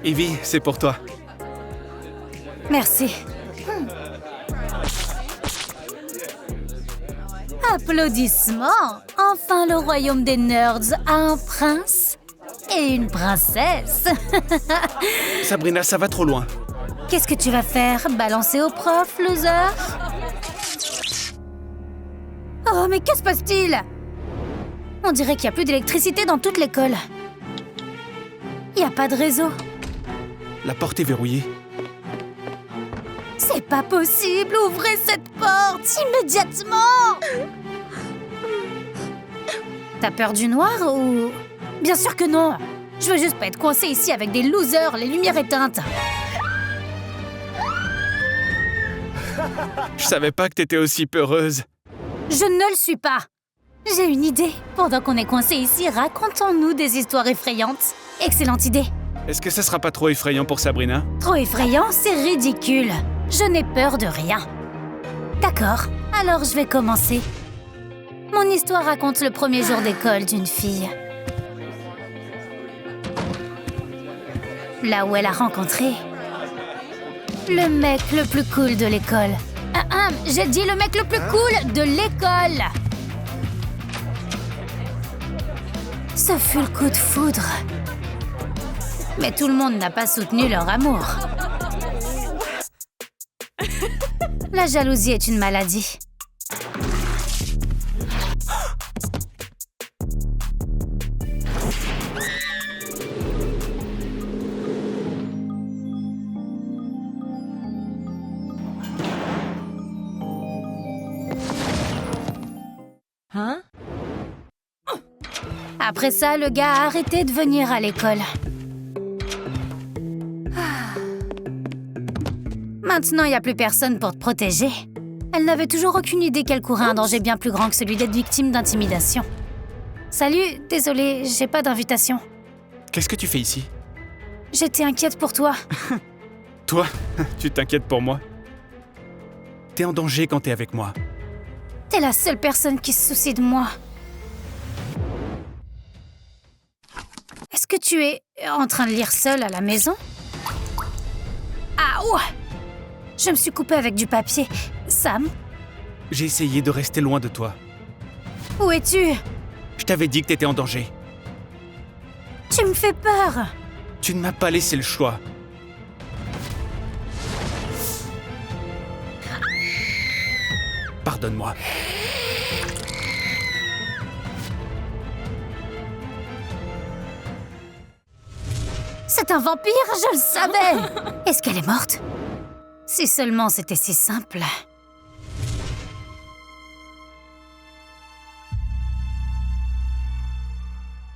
Evie, c'est pour toi. Merci. Applaudissements! Enfin, le royaume des nerds a un prince et une princesse. Sabrina, ça va trop loin. Qu'est-ce que tu vas faire? Balancer au prof, loser? Oh, mais que se passe-t-il? On dirait qu'il n'y a plus d'électricité dans toute l'école. Il n'y a pas de réseau. La porte est verrouillée. C'est pas possible! Ouvrez cette porte immédiatement! T'as peur du noir ou... Bien sûr que non! Je veux juste pas être coincée ici avec des losers, les lumières éteintes. Je savais pas que t'étais aussi peureuse. Je ne le suis pas. J'ai une idée. Pendant qu'on est coincé ici, racontons-nous des histoires effrayantes. Excellente idée. Est-ce que ça sera pas trop effrayant pour Sabrina? Trop effrayant, c'est ridicule. Je n'ai peur de rien. D'accord, alors je vais commencer. Mon histoire raconte le premier jour d'école d'une fille. Là où elle a rencontré le mec le plus cool de l'école. J'ai dit le mec le plus cool de l'école. Ce fut le coup de foudre. Mais tout le monde n'a pas soutenu leur amour. La jalousie est une maladie. Hein? Après ça, le gars a arrêté de venir à l'école. Maintenant, il n'y a plus personne pour te protéger. Elle n'avait toujours aucune idée qu'elle courait un danger bien plus grand que celui d'être victime d'intimidation. Salut, désolée, j'ai pas d'invitation. Qu'est-ce que tu fais ici? J'étais inquiète pour toi. Toi? Tu t'inquiètes pour moi? T'es en danger quand t'es avec moi. T'es la seule personne qui se soucie de moi. Est-ce que tu es en train de lire seule à la maison? Ah ouais! Je me suis coupée avec du papier. Sam, J'ai essayé de rester loin de toi. où es-tu? Je t'avais dit que t'étais en danger. Tu me fais peur. Tu ne m'as pas laissé le choix. Pardonne-moi. C'est un vampire, je le savais. Est-ce qu'elle est morte? Si seulement c'était si simple.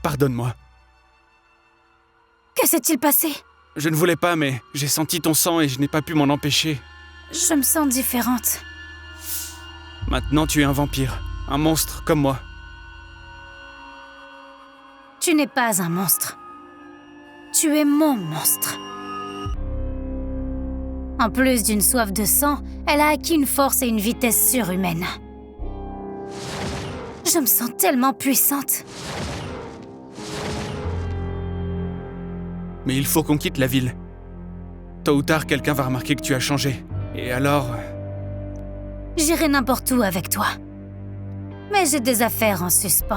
Pardonne-moi. Que s'est-il passé? Je ne voulais pas, mais j'ai senti ton sang et je n'ai pas pu m'en empêcher. Je me sens différente. Maintenant, tu es un vampire. Un monstre, comme moi. Tu n'es pas un monstre. Tu es mon monstre. En plus d'une soif de sang, elle a acquis une force et une vitesse surhumaines. Je me sens tellement puissante. Mais il faut qu'on quitte la ville. Tôt ou tard, quelqu'un va remarquer que tu as changé. Et alors... J'irai n'importe où avec toi. Mais j'ai des affaires en suspens.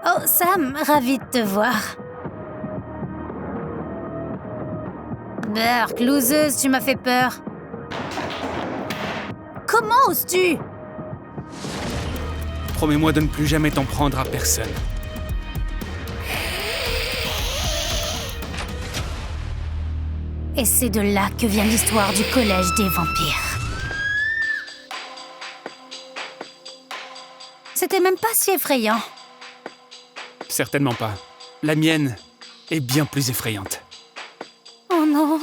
Oh, Sam, ravie de te voir. Burk, loseuse, tu m'as fait peur. Comment oses-tu? Promets-moi de ne plus jamais t'en prendre à personne. Et c'est de là que vient l'histoire du collège des vampires. C'était même pas si effrayant. Certainement pas. La mienne est bien plus effrayante. Oh non!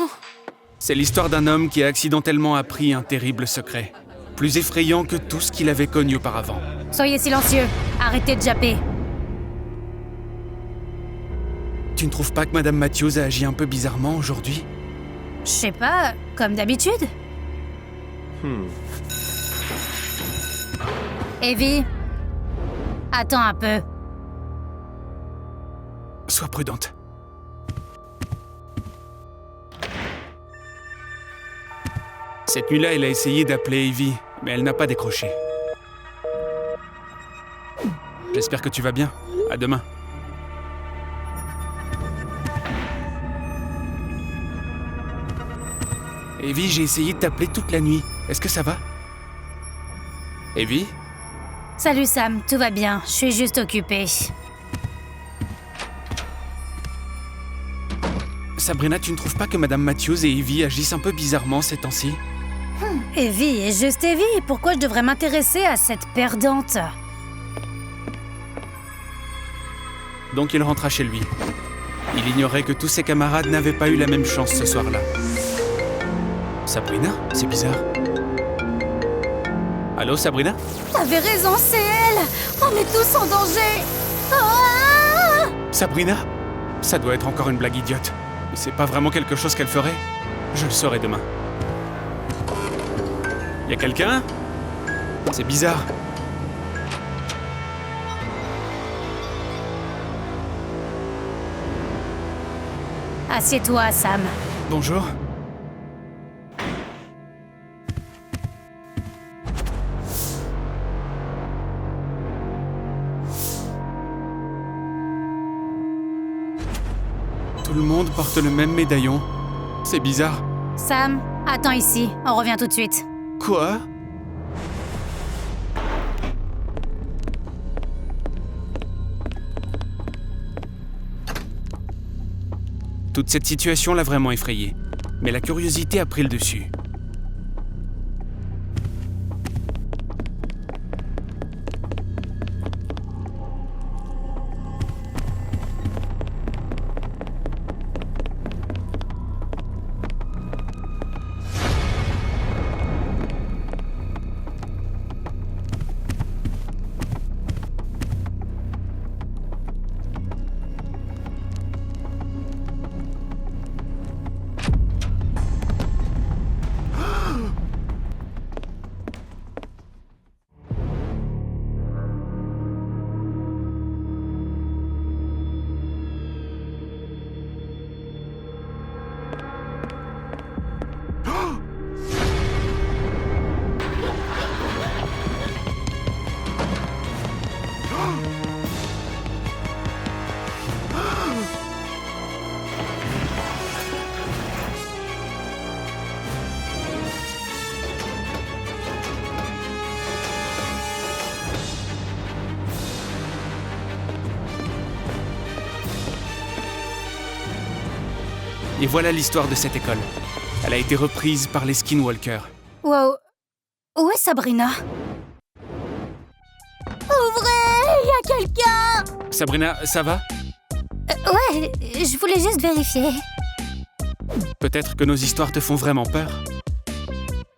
C'est l'histoire d'un homme qui a accidentellement appris un terrible secret. Plus effrayant que tout ce qu'il avait connu auparavant. Soyez silencieux. Arrêtez de japper. Tu ne trouves pas que Madame Matthews a agi un peu bizarrement aujourd'hui? Je sais pas, comme d'habitude. Evie, Attends un peu. Sois prudente. Cette nuit-là, elle a essayé d'appeler Evie, mais elle n'a pas décroché. J'espère que tu vas bien. À demain. Evie, j'ai essayé de t'appeler toute la nuit. Est-ce que ça va? Evie? Salut Sam, tout va bien, je suis juste occupée. Sabrina, tu ne trouves pas que Madame Matthews et Evie agissent un peu bizarrement ces temps-ci? Evie est juste Evie, pourquoi je devrais m'intéresser à cette perdante? Donc il rentra chez lui. Il ignorait que tous ses camarades n'avaient pas eu la même chance ce soir-là. Sabrina? C'est bizarre. Allô, Sabrina? T'avais raison, c'est elle! On est tous en danger! Ah! Sabrina? Ça doit être encore une blague idiote. Mais c'est pas vraiment quelque chose qu'elle ferait. Je le saurai demain. Y a quelqu'un? C'est bizarre. Assieds-toi, Sam. Bonjour. Tout le monde porte le même médaillon. C'est bizarre. Sam, attends ici, on revient tout de suite. Quoi? Toute cette situation l'a vraiment effrayé, mais la curiosité a pris le dessus. Et voilà l'histoire de cette école. Elle a été reprise par les Skinwalkers. Wow. Où est Sabrina? Ouvrez! Il y a quelqu'un! Sabrina, ça va? Ouais, je voulais juste vérifier. Peut-être que nos histoires te font vraiment peur.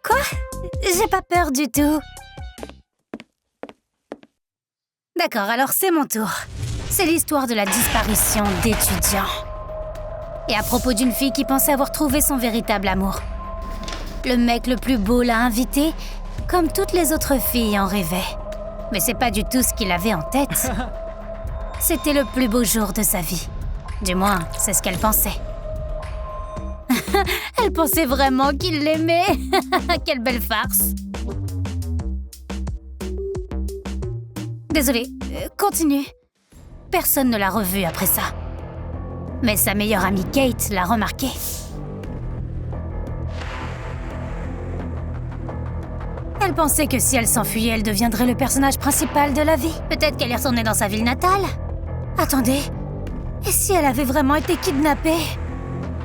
Quoi? J'ai pas peur du tout. D'accord, alors c'est mon tour. C'est l'histoire de la disparition d'étudiants. Et à propos d'une fille qui pensait avoir trouvé son véritable amour. Le mec le plus beau l'a invitée, comme toutes les autres filles en rêvaient. Mais c'est pas du tout ce qu'il avait en tête. C'était le plus beau jour de sa vie. Du moins, c'est ce qu'elle pensait. Elle pensait vraiment qu'il l'aimait. Quelle belle farce. Désolée, continue. Personne ne l'a revue après ça. Mais sa meilleure amie Kate l'a remarqué. Elle pensait que si elle s'enfuyait, elle deviendrait le personnage principal de la vie. Peut-être qu'elle est retournée dans sa ville natale. Attendez, et si elle avait vraiment été kidnappée?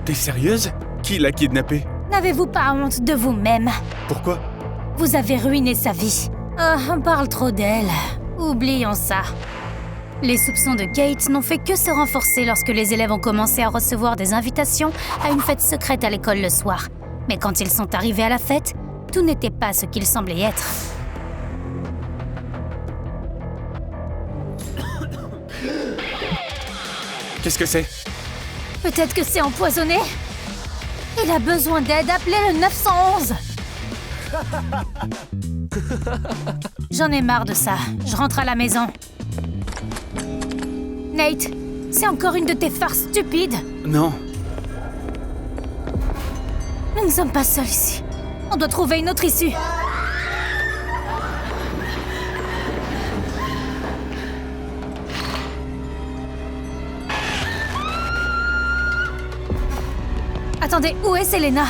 T'es sérieuse? Qui l'a kidnappée? N'avez-vous pas honte de vous-même? Pourquoi? Vous avez ruiné sa vie. On parle trop d'elle. Oublions ça. Les soupçons de Kate n'ont fait que se renforcer lorsque les élèves ont commencé à recevoir des invitations à une fête secrète à l'école le soir. Mais quand ils sont arrivés à la fête, tout n'était pas ce qu'il semblait être. Qu'est-ce que c'est? Peut-être que c'est empoisonné? Il a besoin d'aide, appelez le 911! J'en ai marre de ça. Je rentre à la maison. Nate, c'est encore une de tes farces stupides. Non. Nous ne sommes pas seuls ici. On doit trouver une autre issue. Attendez, où est Selena?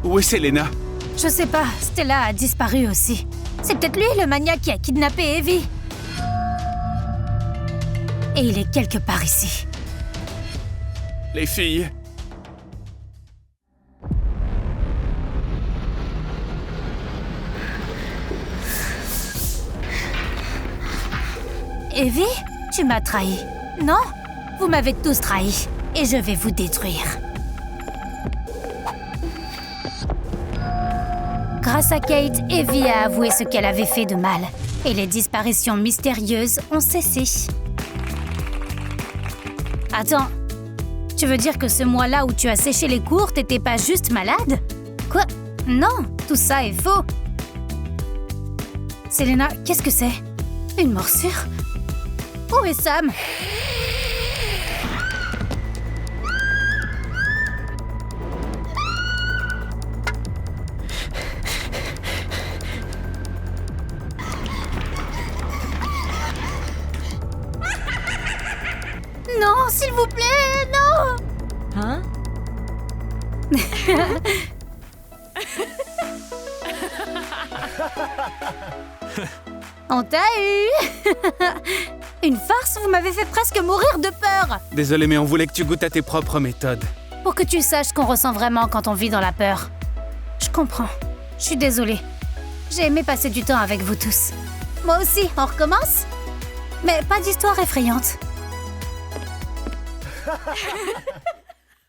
Où est Selena? Je sais pas, Stella a disparu aussi. C'est peut-être lui le maniaque qui a kidnappé Evie. Et il est quelque part ici. Les filles. Evie, tu m'as trahi. Non? Vous m'avez tous trahi. Et je vais vous détruire. Grâce à Kate, Evie a avoué ce qu'elle avait fait de mal. Et les disparitions mystérieuses ont cessé. Attends, tu veux dire que ce mois-là où tu as séché les cours, t'étais pas juste malade? Quoi? Non, tout ça est faux. Selena, qu'est-ce que c'est? Une morsure? Où est Sam? Non, s'il vous plaît, non! Hein? On t'a eu! Une farce, vous m'avez fait presque mourir de peur! Désolé, mais on voulait que tu goûtes à tes propres méthodes. Pour que tu saches ce qu'on ressent vraiment quand on vit dans la peur. Je comprends. Je suis désolée. J'ai aimé passer du temps avec vous tous. Moi aussi, on recommence? Mais pas d'histoire effrayante.